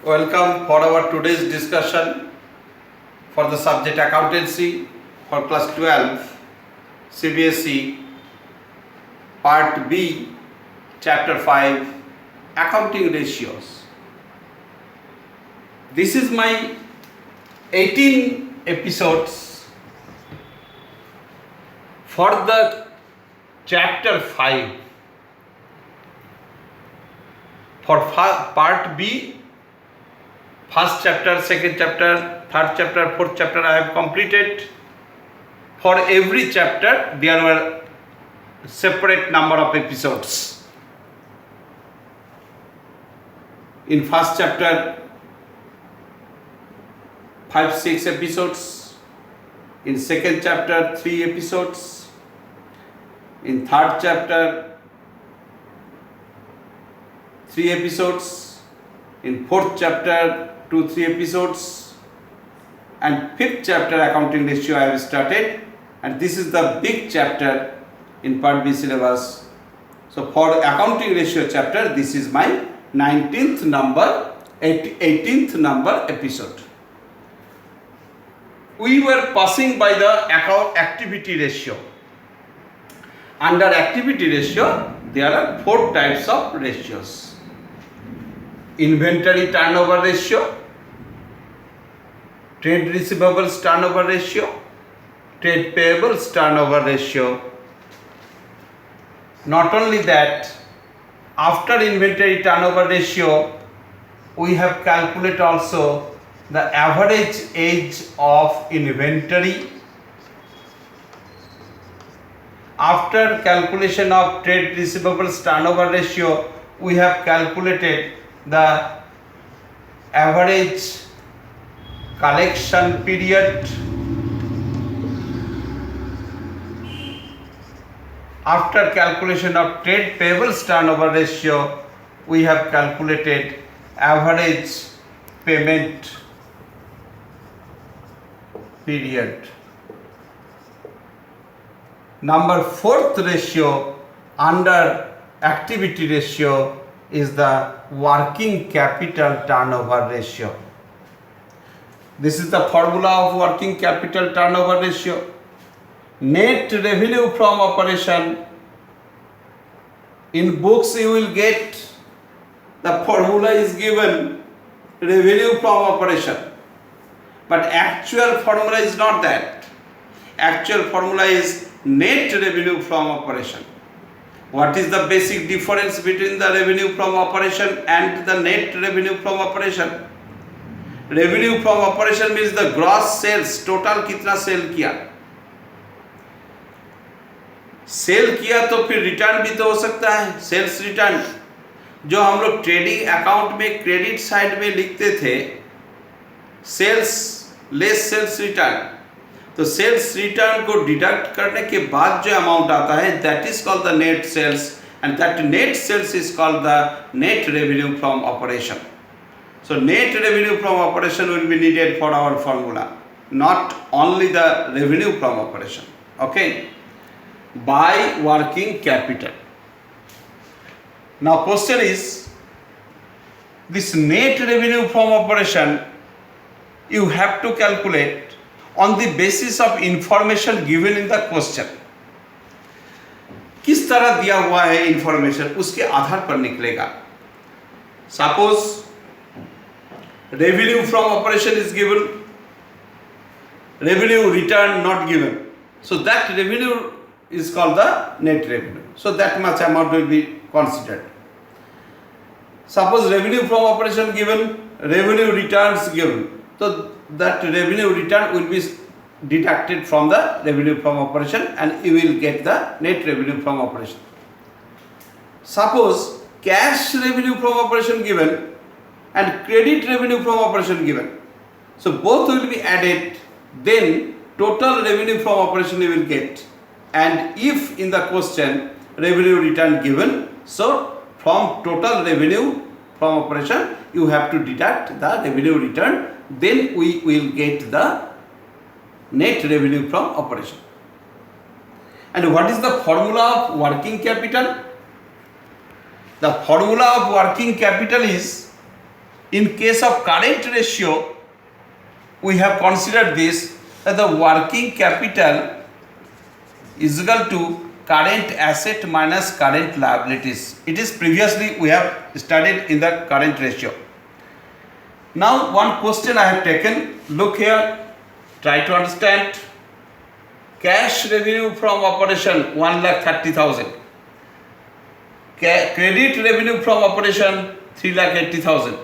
Welcome for our today's discussion for the subject accountancy for class 12 CBSE part B chapter 5 accounting ratios. This is my 18 episodes for the chapter 5 for part B. First chapter, second chapter, third chapter, fourth chapter I have completed. For every chapter there were separate number of episodes. In first chapter 5-6 episodes. In second chapter 3 episodes. In third chapter 3 episodes. In fourth chapter 2-3 episodes, and fifth chapter accounting ratio I have started, and this is the big chapter in part B syllabus. So for accounting ratio chapter, this is my 18th number episode. We were passing by the account activity ratio. Under activity ratio, there are 4 types of ratios. Inventory turnover ratio, trade receivables turnover ratio, trade payables turnover ratio. Not only that, after inventory turnover ratio, we have calculated also the average age of inventory. After calculation of trade receivables turnover ratio, we have calculated the average collection period. After calculation of trade payables turnover ratio, we have calculated average payment period. Number 4th ratio under activity ratio is the working capital turnover ratio. This is the formula of working capital turnover ratio. Net revenue from operation. In books you will get the formula is given revenue from operation, but actual formula is not that. Actual formula is net revenue from operation. What is the basic difference between the revenue from operation and the net revenue from operation? Revenue from operation means the gross sales, total कितना cell किया. Cell किया तो फिर return भी तो हो सकता है, सेल्स रिटर्न, जो हम लोग ट्रेडिंग अकाउंट में क्रेडिट साइड में लिखते थे, सेल्स लेस सेल्स रिटर्न. तो सेल्स रिटर्न को डिडक्ट करने के बाद जो अमाउंट आता है, that is called the net sales, and that net sales is called the net revenue from operation. So net revenue from operation will be needed for our formula, not only the revenue from operation. Okay, by working capital. Now question is, this net revenue from operation you have to calculate on the basis of information given in the question. किस तरह दिया हुआ है information, उसके आधार पर निकलेगा. Suppose revenue from operation is given, revenue return not given, so that revenue is called the net revenue. So that much amount will be considered. Suppose revenue from operation given, revenue returns given, so that revenue return will be deducted from the revenue from operation and you will get the net revenue from operation. Suppose cash revenue from operation given and credit revenue from operation given, so both will be added, then total revenue from operation you will get. And if in the question revenue return given, so from total revenue from operation you have to deduct the revenue return, then we will get the net revenue from operation. And what is the formula of working capital? The formula of working capital is In case of current ratio, we have considered this that the working capital is equal to current asset minus current liabilities. It is previously we have studied in the current ratio. Now one question I have taken, look here, try to understand. Cash revenue from operation 1,30,000. Credit revenue from operation 3,80,000.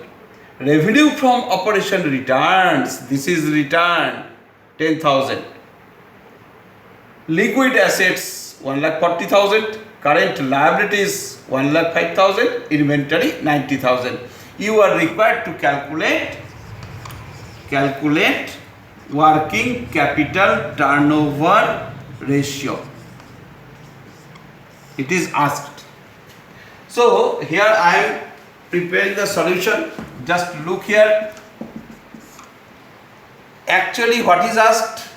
Revenue from operation returns, this is return 10,000. Liquid assets 1,40,000. Current liabilities 1,05,000. Inventory 90,000. You are required to calculate working capital turnover ratio. It is asked. So here I am preparing the solution. Just look here. Actually what is asked?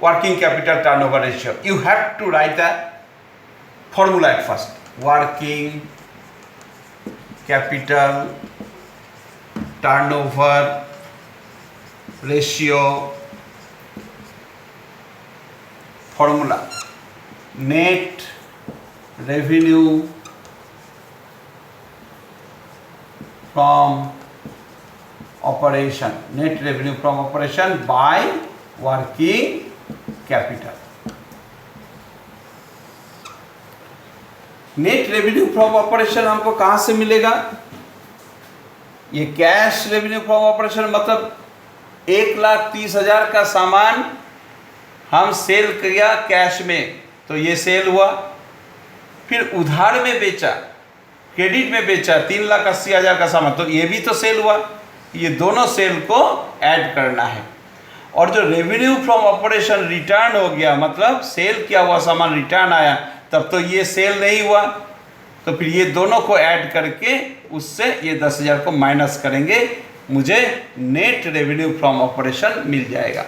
Working capital turnover ratio. You have to write the formula at first. Working capital turnover ratio formula. Net revenue from operation. Net revenue from operation by working capital. Net revenue from operation हमको कहाँ से मिलेगा? ये cash revenue from operation मतलब 1,30,000 का सामान हम cell किया कैश में, तो ये सेल हुआ। फिर उधार में बेचा, क्रेडिट में बेचा 3,80,000 का सामान, तो ये भी तो सेल हुआ। ये दोनों सेल को ऐड करना है। और जो रेवेन्यू फ्रॉम ऑपरेशन रिटर्न हो गया, मतलब सेल किया हुआ सामान रिटर्न आया, तब तो ये सेल नहीं हुआ। तो फिर ये दोनों को ऐड करके उससे ये 10,000 को माइनस करेंगे, मुझे नेट रेवेन्यू फ्रॉम ऑपरेशन मिल जाएगा।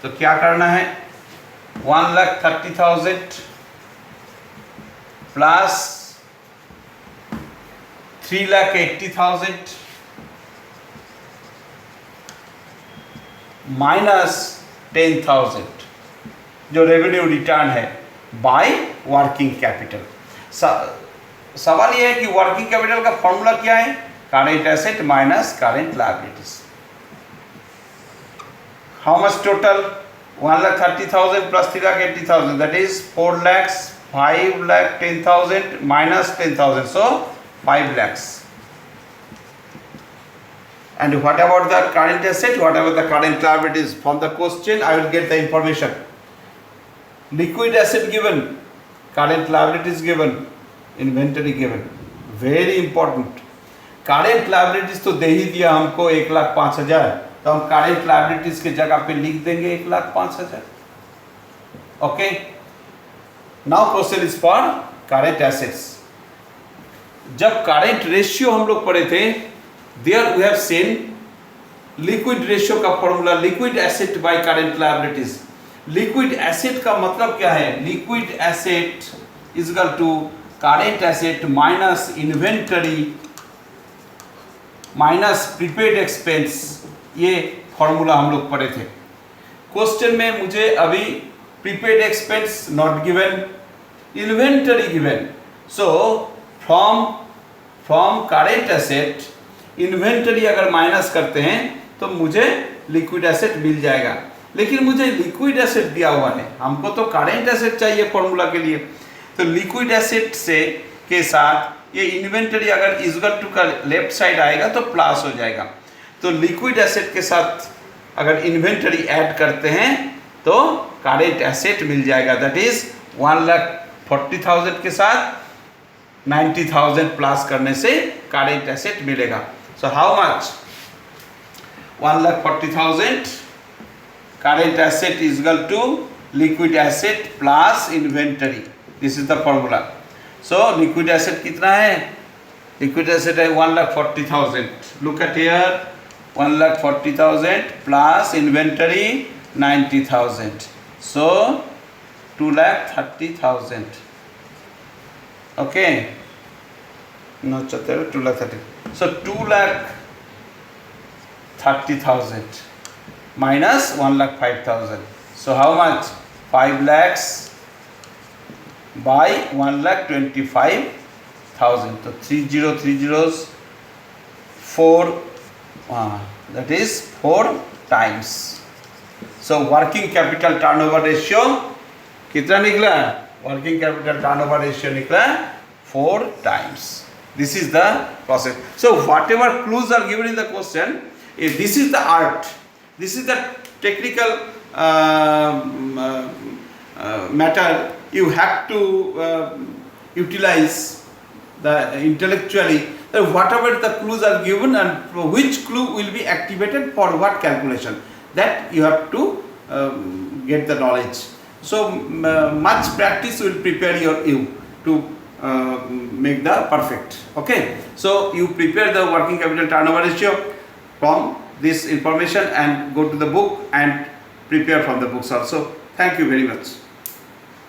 तो क्या करना है? 1,30,000 प्लस 3,80,000 माइनस 10,000 जो रेवेन्यू रिटर्न है बाय वर्किंग कैपिटल। सवाल यह है कि वर्किंग कैपिटल का फॉर्मूला क्या है? Current asset minus current liabilities. How much total? 1,30,000 plus 3,80,000, that is 4 lakhs, 5 lakh 10,000 minus 10,000, so 5 lakhs. And what about the current asset? What about the current liabilities? From the question I will get the information. Liquid asset given, current liabilities given, inventory given. Very important. Current liabilities तो दे ही दिया हमको 1,05,000, तो हम current liabilities के जगह पे लिख देंगे 1,05,000. Okay. Now question is for current assets. जब current ratio हम लोग पढ़े थे, there we have seen liquid ratio का formula, liquid asset by current liabilities. Liquid asset का मतलब क्या है? Liquid asset is equal to current asset minus inventory minus prepaid expense. ये फॉर्मूला हम लोग पढ़े थे। क्वेश्चन में मुझे अभी prepaid expense not given, inventory given. So from current asset inventory अगर माइनस करते हैं तो मुझे लिक्विड एसेट मिल जाएगा। लेकिन मुझे लिक्विड एसेट दिया हुआ है, हमको तो करंट एसेट चाहिए फॉर्मूला के लिए। तो लिक्विड एसेट से के साथ ये इन्वेंटरी अगर इक्वल टू का लेफ्ट साइड आएगा तो प्लस हो जाएगा। तो लिक्विड एसेट के साथ अगर इन्वेंटरी ऐड करते हैं तो करंट एसेट मिल जाएगा। दैट इज 1,40,000 के साथ 90,000 प्लस करने से करंट एसेट मिलेगा। So how much? 1,40,000 current asset is equal to liquid asset plus inventory. This is the formula. So liquid asset कितना है? Liquid asset है 1,40,000. Look at here, 1,40,000 plus inventory 90,000. So 2,30,000. Okay. No, 2,30,000. So 2,00,000 30,000 minus 1,05,000. So how much? 5 lakhs by 1,25,000. So 30 4, that is 4 times. So working capital turnover ratio कितना निकला? Working capital turnover ratio निकला 4 times. This is the process. So whatever clues are given in the question, if this is the art, this is the technical matter, you have to utilize the intellectually. Whatever the clues are given and which clue will be activated for what calculation, that you have to get the knowledge. So much practice will prepare you to make the perfect. Okay, so you prepare the working capital turnover ratio from this information and go to the book and prepare from the books also. Thank you very much.